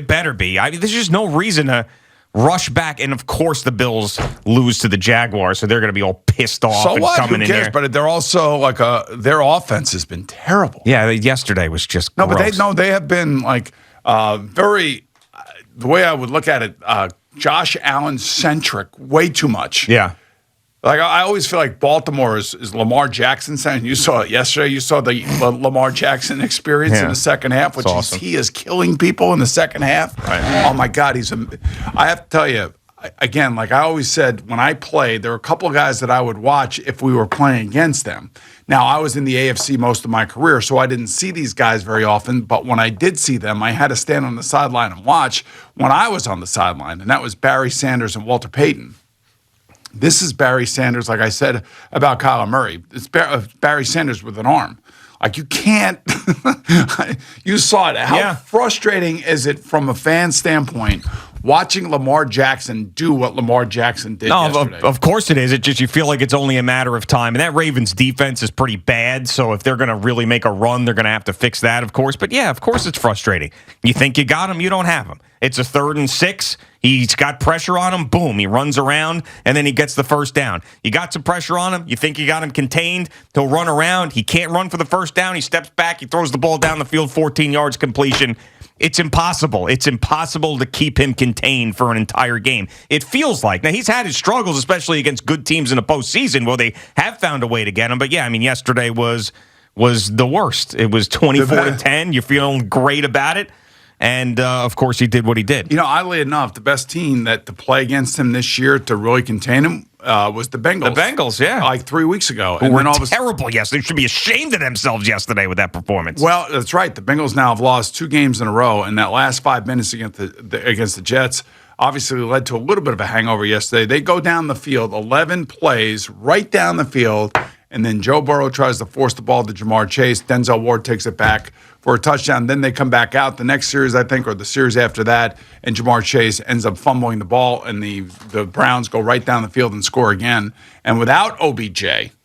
it better be. I mean, there's just no reason to rush back. And, of course, the Bills lose to the Jaguars, so they're going to be all pissed off so and what? coming Who cares? in there. But they're also like their offense has been terrible. Yeah, yesterday was just No, gross. but they have been like very the way I would look at it, Josh Allen centric, way too much. Yeah. Like I always feel like Baltimore is Lamar Jackson centric. You saw it yesterday. You saw the Lamar Jackson experience in the second half, which awesome. he is killing people in the second half. Right. Oh my God, I have to tell you. Again, like I always said, when I played, there were a couple of guys that I would watch if we were playing against them. Now, I was in the AFC most of my career, so I didn't see these guys very often. But when I did see them, I had to stand on the sideline and watch when I was on the sideline, and that was Barry Sanders and Walter Payton. This is Barry Sanders, like I said about Kyler Murray. It's Barry Sanders with an arm. Like you can't – you saw it. How frustrating is it from a fan standpoint watching Lamar Jackson do what Lamar Jackson did yesterday? Of course it is. It just you feel like it's only a matter of time. And that Ravens defense is pretty bad, so if they're going to really make a run, they're going to have to fix that, of course. But, yeah, of course it's frustrating. You think you got him, you don't have him. It's a 3rd and 6. He's got pressure on him. Boom. He runs around, and then he gets the first down. You got some pressure on him. You think you got him contained. He'll run around. He can't run for the first down. He steps back. He throws the ball down the field, 14 yards completion. It's impossible. It's impossible to keep him contained for an entire game. It feels like. Now, he's had his struggles, especially against good teams in the postseason, where they have found a way to get him. But, yeah, I mean, yesterday was the worst. It was 24-10. You're feeling great about it. And, of course, he did what he did. You know, oddly enough, the best team that to play against him this year to really contain him was the Bengals. The Bengals, yeah. Like 3 weeks ago. Who were terrible yesterday. They should be ashamed of themselves yesterday with that performance. Well, that's right. The Bengals now have lost 2 games in a row, and that last 5 minutes against the Jets obviously led to a little bit of a hangover yesterday. They go down the field, 11 plays, right down the field, and then Joe Burrow tries to force the ball to Jamar Chase. Denzel Ward takes it back for a touchdown. Then they come back out the next series, I think, or the series after that, and Jamar Chase ends up fumbling the ball, and the Browns go right down the field and score again. And without OBJ,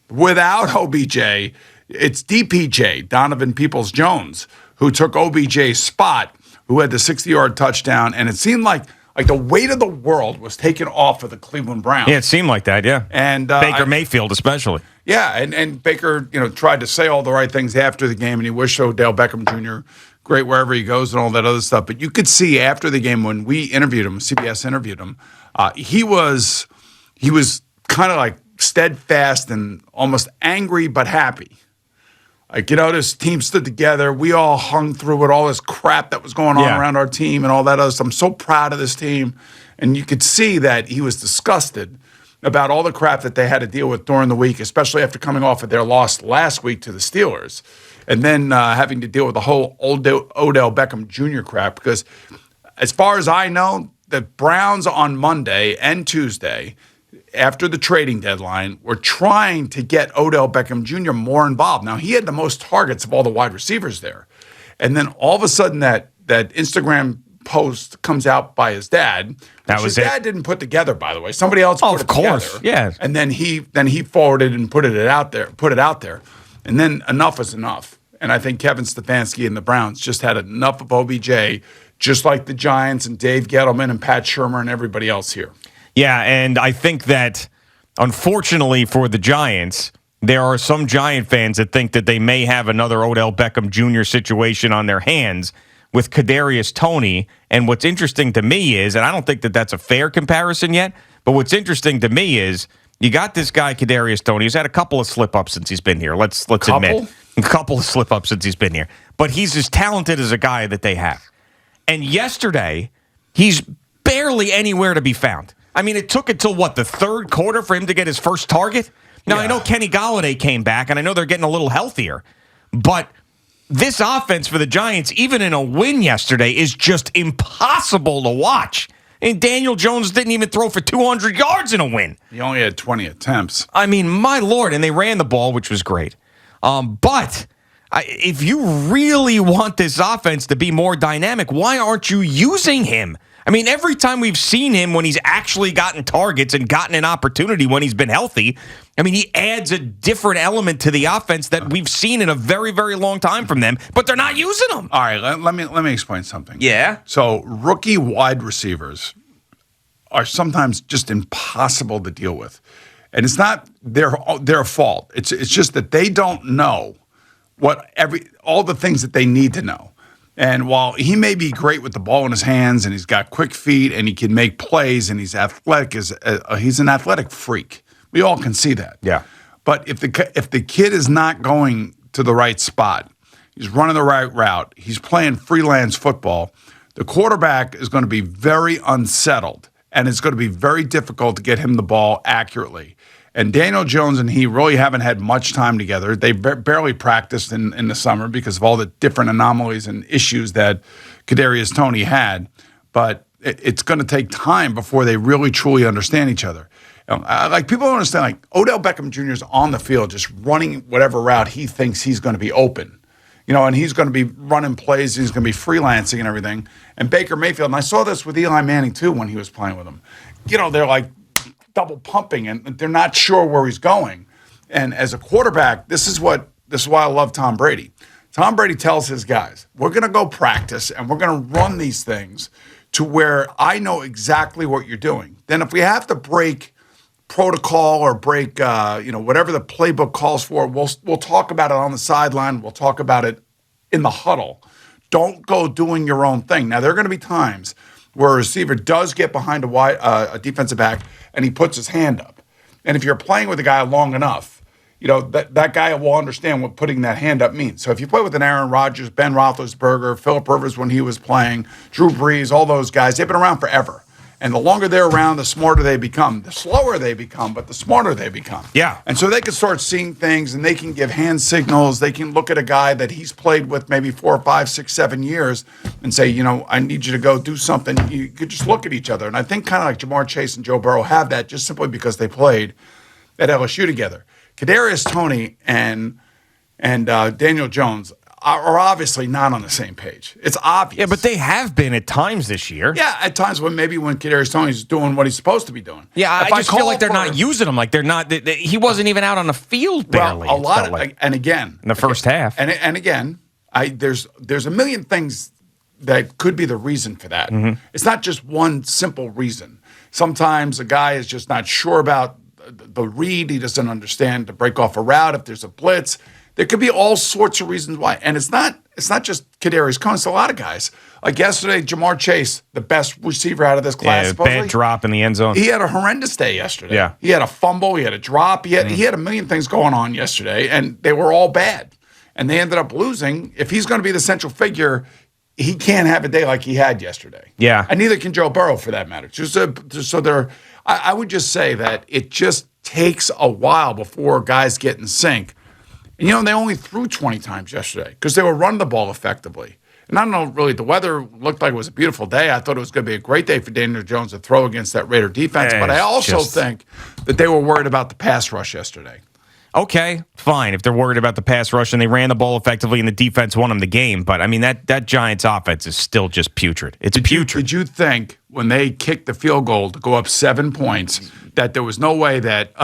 it's DPJ, Donovan Peoples-Jones, who took OBJ's spot, who had the 60-yard touchdown, and it seemed like the weight of the world was taken off of the Cleveland Browns. Yeah, it seemed like that, yeah. And Baker Mayfield especially. Yeah, and Baker, tried to say all the right things after the game, and he wished Odell Beckham Jr. great wherever he goes and all that other stuff. But you could see after the game when we interviewed him, CBS interviewed him, he was kind of like steadfast and almost angry but happy. Like, this team stood together. We all hung through with all this crap that was going on around our team and all that other stuff. I'm so proud of this team. And you could see that he was disgusted about all the crap that they had to deal with during the week, especially after coming off of their loss last week to the Steelers. And then having to deal with the whole Odell Beckham Jr. crap. Because as far as I know, the Browns on Monday and Tuesday – after the trading deadline, were trying to get Odell Beckham Jr. more involved. Now, he had the most targets of all the wide receivers there. And then all of a sudden that Instagram post comes out by his dad. That was his dad didn't put together, by the way. Somebody else put it together. Of course, yeah. And then he forwarded and put it out there. And then enough is enough. And I think Kevin Stefanski and the Browns just had enough of OBJ, just like the Giants and Dave Gettleman and Pat Shurmur and everybody else here. Yeah, and I think that, unfortunately for the Giants, there are some Giant fans that think that they may have another Odell Beckham Jr. situation on their hands with Kadarius Toney. And what's interesting to me is, and I don't think that that's a fair comparison yet, but what's interesting to me is you got this guy, Kadarius Toney, who's had a couple of slip-ups since he's been here. Let's admit. A couple of slip-ups since he's been here. But he's as talented as a guy that they have. And yesterday, he's barely anywhere to be found. I mean, it took until, the third quarter for him to get his first target? Now, I know Kenny Golladay came back, and I know they're getting a little healthier. But this offense for the Giants, even in a win yesterday, is just impossible to watch. And Daniel Jones didn't even throw for 200 yards in a win. He only had 20 attempts. I mean, my Lord. And they ran the ball, which was great. But if you really want this offense to be more dynamic, why aren't you using him? I mean, every time we've seen him when he's actually gotten targets and gotten an opportunity when he's been healthy, I mean, he adds a different element to the offense that we've seen in a very, very long time from them, but they're not using him. All right, let me explain something. Yeah. So rookie wide receivers are sometimes just impossible to deal with, and it's not their fault. It's just that they don't know all the things that they need to know. And while he may be great with the ball in his hands, and he's got quick feet, and he can make plays, and he's athletic, he's an athletic freak. We all can see that. Yeah. But if the kid is not going to the right spot, he's running the right route, he's playing freelance football, the quarterback is going to be very unsettled, and it's going to be very difficult to get him the ball accurately. And Daniel Jones and he really haven't had much time together. They barely practiced in the summer because of all the different anomalies and issues that Kadarius Toney had. But it's going to take time before they really truly understand each other. Like, people don't understand, like, Odell Beckham Jr. is on the field just running whatever route he thinks he's going to be open. And he's going to be running plays, he's going to be freelancing and everything. And Baker Mayfield, and I saw this with Eli Manning too when he was playing with him. They're like double pumping, and they're not sure where he's going. And as a quarterback, this is why I love Tom Brady. Tom Brady tells his guys, we're going to go practice, and we're going to run these things to where I know exactly what you're doing. Then if we have to break protocol or break, whatever the playbook calls for, we'll talk about it on the sideline. We'll talk about it in the huddle. Don't go doing your own thing. Now, there are going to be times where a receiver does get behind a defensive back and he puts his hand up. And if you're playing with a guy long enough, that guy will understand what putting that hand up means. So if you play with an Aaron Rodgers, Ben Roethlisberger, Phillip Rivers when he was playing, Drew Brees, all those guys, they've been around forever. And the longer they're around, the smarter they become. The slower they become, but the smarter they become. Yeah. And so they can start seeing things, and they can give hand signals. They can look at a guy that he's played with maybe 4, 5, 6, 7 years and say, I need you to go do something. You could just look at each other. And I think kind of like Jamar Chase and Joe Burrow have that just simply because they played at LSU together. Kadarius Toney and Daniel Jones are obviously not on the same page. It's obvious. Yeah, but they have been at times this year. Yeah, at times when Kadarius Toney's doing what he's supposed to be doing. Yeah, I just feel like they're not using him. Like they're not. He wasn't even out on the field barely. Well, a lot of, and again, in the first half. And again, there's a million things that could be the reason for that. Mm-hmm. It's not just one simple reason. Sometimes a guy is just not sure about the read. He doesn't understand to break off a route if there's a blitz. There could be all sorts of reasons why. And it's not just Kadarius Toney. It's a lot of guys. Like yesterday, Jamar Chase, the best receiver out of this class. Yeah, bad drop in the end zone. He had a horrendous day yesterday. Yeah. He had a fumble. He had a drop. He had a million things going on yesterday, and they were all bad. And they ended up losing. If he's going to be the central figure, he can't have a day like he had yesterday. Yeah. And neither can Joe Burrow, for that matter. I would just say that it just takes a while before guys get in sync. And, they only threw 20 times yesterday because they were running the ball effectively. And I don't know, really, the weather looked like it was a beautiful day. I thought it was going to be a great day for Daniel Jones to throw against that Raider defense. But I also think that they were worried about the pass rush yesterday. Okay, fine. If they're worried about the pass rush and they ran the ball effectively and the defense won them the game. But, I mean, that Giants offense is still just putrid. It's putrid. Did you think when they kicked the field goal to go up 7 points that there was no way that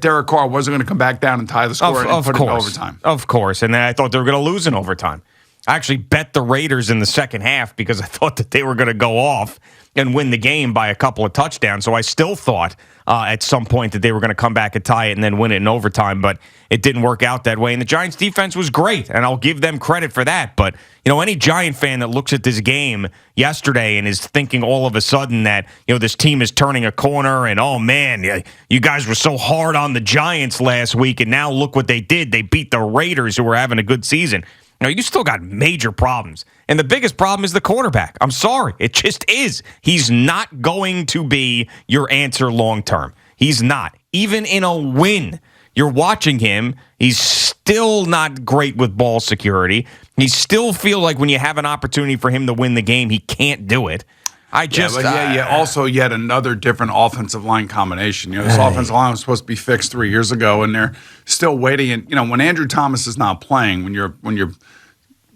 Derek Carr wasn't going to come back down and tie the score and put it in overtime? Of course. And then I thought they were going to lose in overtime. I actually bet the Raiders in the second half because I thought that they were going to go off and win the game by a couple of touchdowns. So I still thought at some point that they were going to come back and tie it and then win it in overtime, but it didn't work out that way. And the Giants defense was great, and I'll give them credit for that. But, any Giant fan that looks at this game yesterday and is thinking all of a sudden that, this team is turning a corner and, oh, man, you guys were so hard on the Giants last week, and now look what they did. They beat the Raiders, who were having a good season. You still got major problems. And the biggest problem is the quarterback. I'm sorry. It just is. He's not going to be your answer long term. He's not. Even in a win, you're watching him. He's still not great with ball security. You still feel like when you have an opportunity for him to win the game, he can't do it. Also yet another different offensive line combination. This offensive line was supposed to be fixed 3 years ago, and they're still waiting. And when Andrew Thomas is not playing, when you're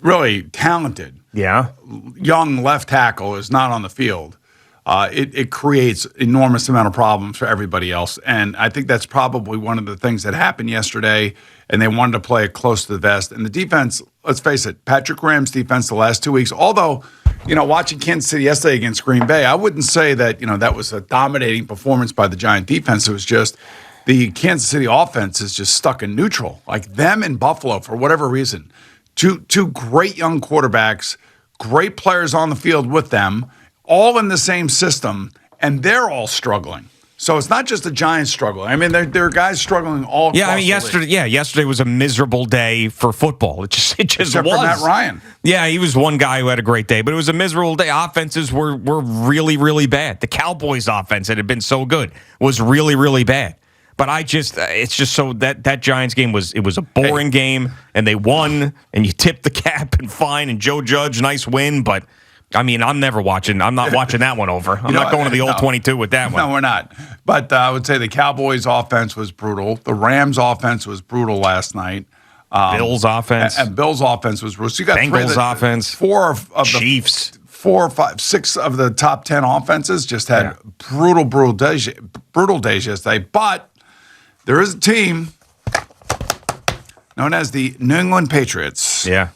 really talented, young left tackle is not on the field, it creates enormous amount of problems for everybody else. And I think that's probably one of the things that happened yesterday, and they wanted to play it close to the vest. And the defense, let's face it, Patrick Graham's defense the last 2 weeks, although, watching Kansas City yesterday against Green Bay, I wouldn't say that, that was a dominating performance by the Giant defense. It was just the Kansas City offense is just stuck in neutral. Like them in Buffalo, for whatever reason. Two great young quarterbacks, great players on the field with them, all in the same system, and they're all struggling. So it's not just the Giants struggling. I mean, there are guys struggling all across the league. Yesterday was a miserable day for football. It just Except was. for Matt Ryan. Yeah, he was one guy who had a great day, but it was a miserable day. Offenses were really, really bad. The Cowboys' offense that had been so good was really, really bad. But it's just so that Giants game was a boring game, and they won, and you tipped the cap and fine, and Joe Judge, nice win, but I mean, I'm not watching that one over. I'm not going to the old 22 with that one. No, we're not. But I would say the Cowboys' offense was brutal. The Rams' offense was brutal last night. Bills' offense. And Bills' offense was brutal. So you got Bengals' offense. Four of Chiefs. The 4 or 5, 6 of the top 10 offenses just had brutal days yesterday. But there is a team known as the New England Patriots. Yeah.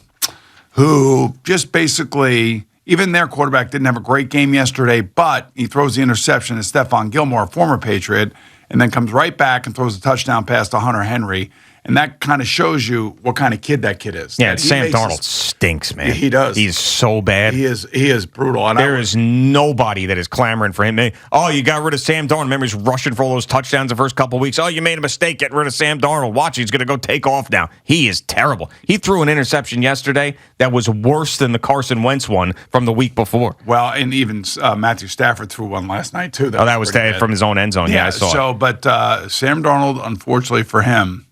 Who just basically, even their quarterback didn't have a great game yesterday, but he throws the interception to Stephon Gilmore, a former Patriot, and then comes right back and throws a touchdown pass to Hunter Henry. And that kind of shows you what kind of kid that kid is. Yeah, Sam Darnold stinks, man. He does. He's so bad. He is brutal. And there is nobody that is clamoring for him. Oh, you got rid of Sam Darnold. Remember, he's rushing for all those touchdowns the first couple of weeks. Oh, you made a mistake getting rid of Sam Darnold. Watch, he's going to go take off now. He is terrible. He threw an interception yesterday that was worse than the Carson Wentz one from the week before. Well, and even Matthew Stafford threw one last night, too. That was from his own end zone. Yeah, I saw it. But Sam Darnold, unfortunately for him,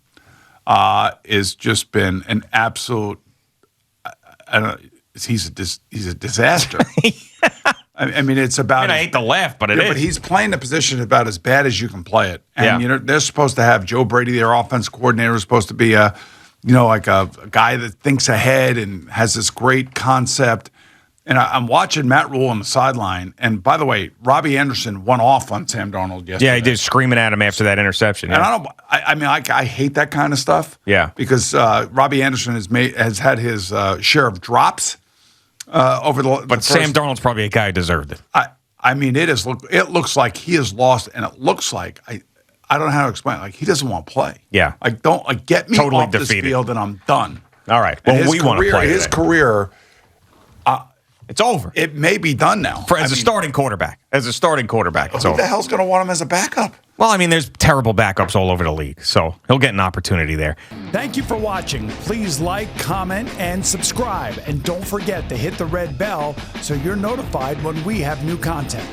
has just been an absolute. He's a disaster. I mean, it's about. I hate to laugh, but it is. But he's playing the position about as bad as you can play it. And they're supposed to have Joe Brady, their offense coordinator, is supposed to be like a guy that thinks ahead and has this great concept. And I'm watching Matt Rule on the sideline. And by the way, Robbie Anderson went off on Sam Darnold yesterday. Yeah, he did, screaming at him after that interception. Yeah. And I hate that kind of stuff. Yeah, because Robbie Anderson has had his share of drops over the. But Sam Darnold's probably a guy who deserved it. I mean, it looks like he is lost, and it looks like I don't know how to explain it. Like he doesn't want to play. Yeah, get me totally off defeated. This field, and I'm done. All right. Well, we want to play. His career. It's over. It may be done now. As a starting quarterback. It's over. Who the hell's going to want him as a backup? Well, I mean, there's terrible backups all over the league, so he'll get an opportunity there. Thank you for watching. Please like, comment, and subscribe. And don't forget to hit the red bell so you're notified when we have new content.